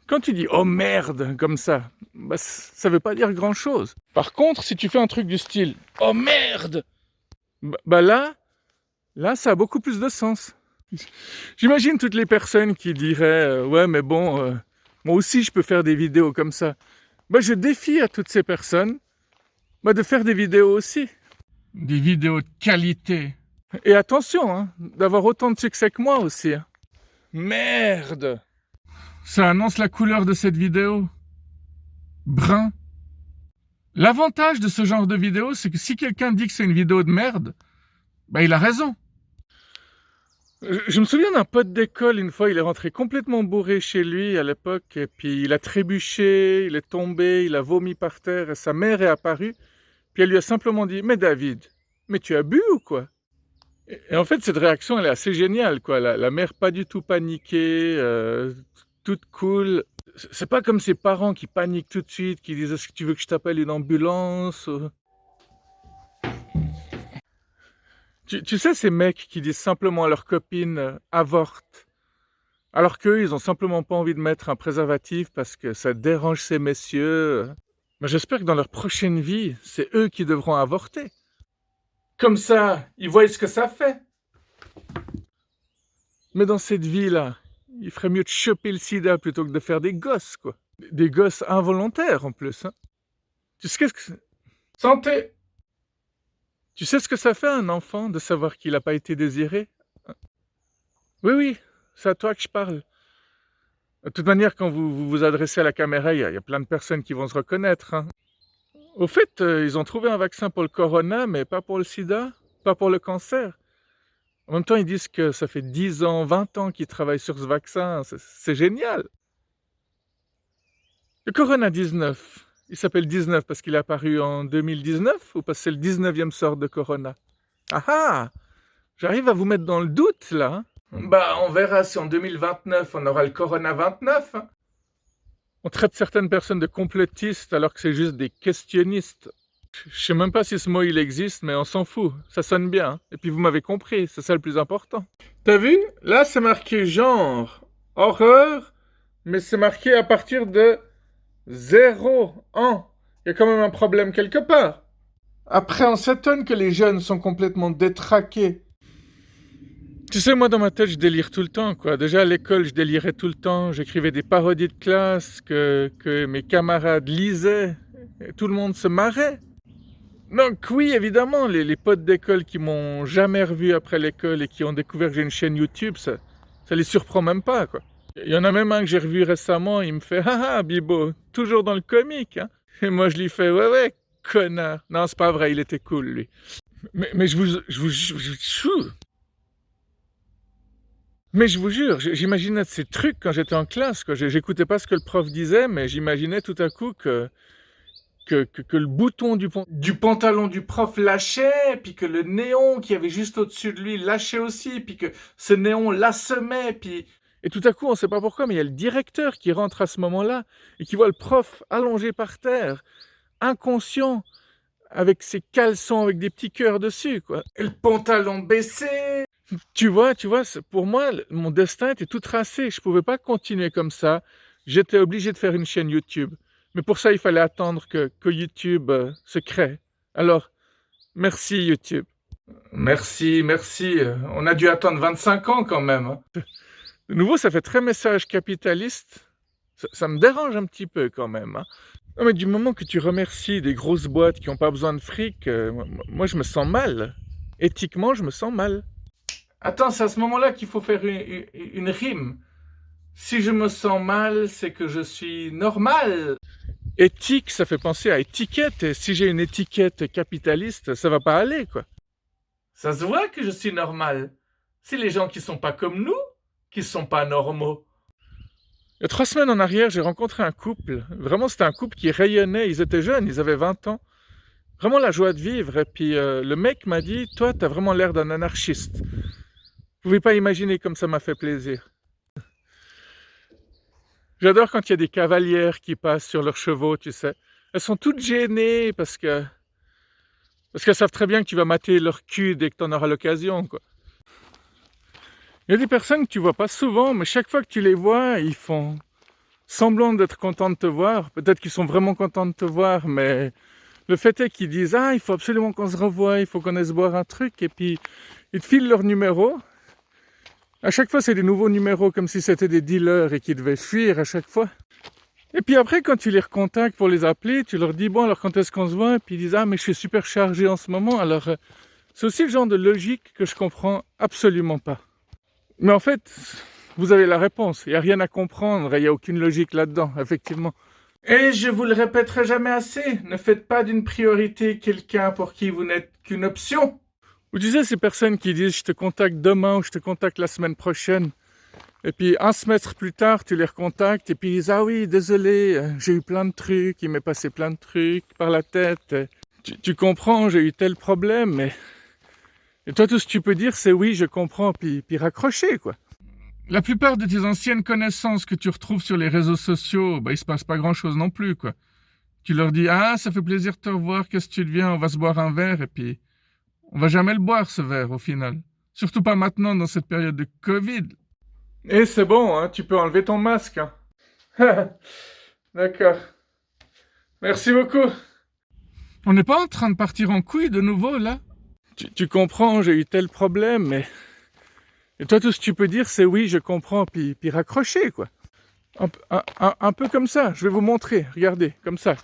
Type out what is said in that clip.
Quand tu dis « oh merde » comme ça, bah, ça veut pas dire grand-chose. Par contre, si tu fais un truc du style « oh merde », bah là, ça a beaucoup plus de sens. J'imagine toutes les personnes qui diraient ouais, mais bon, moi aussi je peux faire des vidéos comme ça. Bah, je défie à toutes ces personnes de faire des vidéos aussi. Des vidéos de qualité. Et attention, hein, d'avoir autant de succès que moi aussi. Hein. Merde! Ça annonce la couleur de cette vidéo. Brun. L'avantage de ce genre de vidéo, c'est que si quelqu'un dit que c'est une vidéo de merde, bah il a raison. Je me souviens d'un pote d'école, une fois, il est rentré complètement bourré chez lui à l'époque, et puis il a trébuché, il est tombé, il a vomi par terre, et sa mère est apparue, puis elle lui a simplement dit « Mais David, mais tu as bu ou quoi ?» Et en fait, cette réaction, elle est assez géniale, quoi. La mère pas du tout paniquée, toute cool. C'est pas comme ses parents qui paniquent tout de suite, qui disent « Est-ce que tu veux que je t'appelle une ambulance ?» Tu sais, ces mecs qui disent simplement à leur copine avorte, alors qu'eux, ils ont simplement pas envie de mettre un préservatif parce que ça dérange ces messieurs. Mais j'espère que dans leur prochaine vie, c'est eux qui devront avorter. Comme ça, ils voient ce que ça fait. Mais dans cette vie-là, il ferait mieux de choper le sida plutôt que de faire des gosses, quoi. Des gosses involontaires, en plus. Hein. Tu sais ce que c'est? Santé! Tu sais ce que ça fait à un enfant de savoir qu'il n'a pas été désiré? Oui, c'est à toi que je parle. De toute manière, quand vous adressez à la caméra, il y a plein de personnes qui vont se reconnaître. Hein. Au fait, ils ont trouvé un vaccin pour le corona, mais pas pour le sida, pas pour le cancer. En même temps, ils disent que ça fait 10 ans, 20 ans qu'ils travaillent sur ce vaccin. C'est génial. Le Corona 19, il s'appelle 19 parce qu'il est apparu en 2019 ou parce que c'est le 19e sort de Corona? Ah ah! J'arrive à vous mettre dans le doute, là. Bah, on verra si en 2029, on aura le Corona 29. Hein. On traite certaines personnes de complotistes alors que c'est juste des questionnistes. Je sais même pas si ce mot il existe, mais on s'en fout. Ça sonne bien. Hein. Et puis vous m'avez compris, c'est ça le plus important. T'as vu? Là, c'est marqué genre, horreur, mais c'est marqué à partir de 0 ans. Il y a quand même un problème quelque part. Après, on s'étonne que les jeunes sont complètement détraqués. Tu sais, moi, dans ma tête, je délire tout le temps, quoi. Déjà, à l'école, je délirais tout le temps. J'écrivais des parodies de classe que mes camarades lisaient. Et tout le monde se marrait. Donc oui, évidemment, les potes d'école qui m'ont jamais revu après l'école et qui ont découvert que j'ai une chaîne YouTube, ça les surprend même pas, quoi. Il y en a même un que j'ai revu récemment, il me fait « Ah ah, Bibo, toujours dans le comique, hein ?» Et moi, je lui fais « Ouais, connard. » Non, c'est pas vrai, il était cool, lui. Mais je vous jure, j'imaginais ces trucs quand j'étais en classe, quoi. J'écoutais pas ce que le prof disait, mais j'imaginais tout à coup que le bouton du pantalon du prof lâchait, puis que le néon qui avait juste au-dessus de lui lâchait aussi, puis que ce néon l'assommait, puis... Et tout à coup, on ne sait pas pourquoi, mais il y a le directeur qui rentre à ce moment-là, et qui voit le prof allongé par terre, inconscient, avec ses caleçons avec des petits cœurs dessus, quoi. Et le pantalon baissé. Tu vois, pour moi, mon destin était tout tracé. Je ne pouvais pas continuer comme ça. J'étais obligé de faire une chaîne YouTube. Mais pour ça, il fallait attendre que YouTube se crée. Alors, merci YouTube. Merci. On a dû attendre 25 ans quand même. Hein. De nouveau, ça fait très message capitaliste. Ça me dérange un petit peu quand même. Hein. Non, mais du moment que tu remercies des grosses boîtes qui n'ont pas besoin de fric, moi je me sens mal. Éthiquement, je me sens mal. Attends, c'est à ce moment-là qu'il faut faire une rime. Si je me sens mal, c'est que je suis normal. Éthique, ça fait penser à étiquette. Et si j'ai une étiquette capitaliste, ça va pas aller, quoi. Ça se voit que je suis normal. C'est les gens qui sont pas comme nous qui sont pas normaux. Il y a 3 semaines en arrière, j'ai rencontré un couple. Vraiment, c'était un couple qui rayonnait. Ils étaient jeunes, ils avaient 20 ans. Vraiment la joie de vivre. Et puis, le mec m'a dit « Toi, t'as vraiment l'air d'un anarchiste. » Vous pouvez pas imaginer comme ça m'a fait plaisir. J'adore quand il y a des cavalières qui passent sur leurs chevaux, tu sais. Elles sont toutes gênées parce qu'elles savent très bien que tu vas mater leur cul dès que tu en auras l'occasion, quoi. Il y a des personnes que tu vois pas souvent, mais chaque fois que tu les vois, ils font semblant d'être contents de te voir. Peut-être qu'ils sont vraiment contents de te voir, mais le fait est qu'ils disent « Ah, il faut absolument qu'on se revoie, il faut qu'on aille se boire un truc », et puis ils te filent leur numéro. À chaque fois, c'est des nouveaux numéros, comme si c'était des dealers et qu'ils devaient fuir à chaque fois. Et puis après, quand tu les recontactes pour les appeler, tu leur dis « Bon, alors quand est-ce qu'on se voit ?» Et puis ils disent « Ah, mais je suis super chargé en ce moment. » Alors, c'est aussi le genre de logique que je comprends absolument pas. Mais en fait, vous avez la réponse. Il n'y a rien à comprendre, il n'y a aucune logique là-dedans, effectivement. Et je vous le répéterai jamais assez, ne faites pas d'une priorité quelqu'un pour qui vous n'êtes qu'une option. Ou tu sais, ces personnes qui disent « je te contacte demain » ou « je te contacte la semaine prochaine », et puis un semestre plus tard, tu les recontactes, et puis ils disent « ah oui, désolé, j'ai eu plein de trucs, il m'est passé plein de trucs par la tête, tu comprends, j'ai eu tel problème, mais... » Et toi, tout ce que tu peux dire, c'est « oui, je comprends », puis raccrocher, quoi. La plupart de tes anciennes connaissances que tu retrouves sur les réseaux sociaux, il se passe pas grand-chose non plus, quoi. Tu leur dis « ah, ça fait plaisir de te revoir, qu'est-ce que tu deviens, on va se boire un verre », et puis on va jamais le boire, ce verre, au final. Surtout pas maintenant, dans cette période de Covid. Et c'est bon, hein, tu peux enlever ton masque. Hein. D'accord. Merci beaucoup. On n'est pas en train de partir en couille de nouveau, là? Tu comprends, j'ai eu tel problème, mais... Et toi, tout ce que tu peux dire, c'est « oui, je comprends », puis raccrocher, quoi. Un peu comme ça, je vais vous montrer, regardez, comme ça.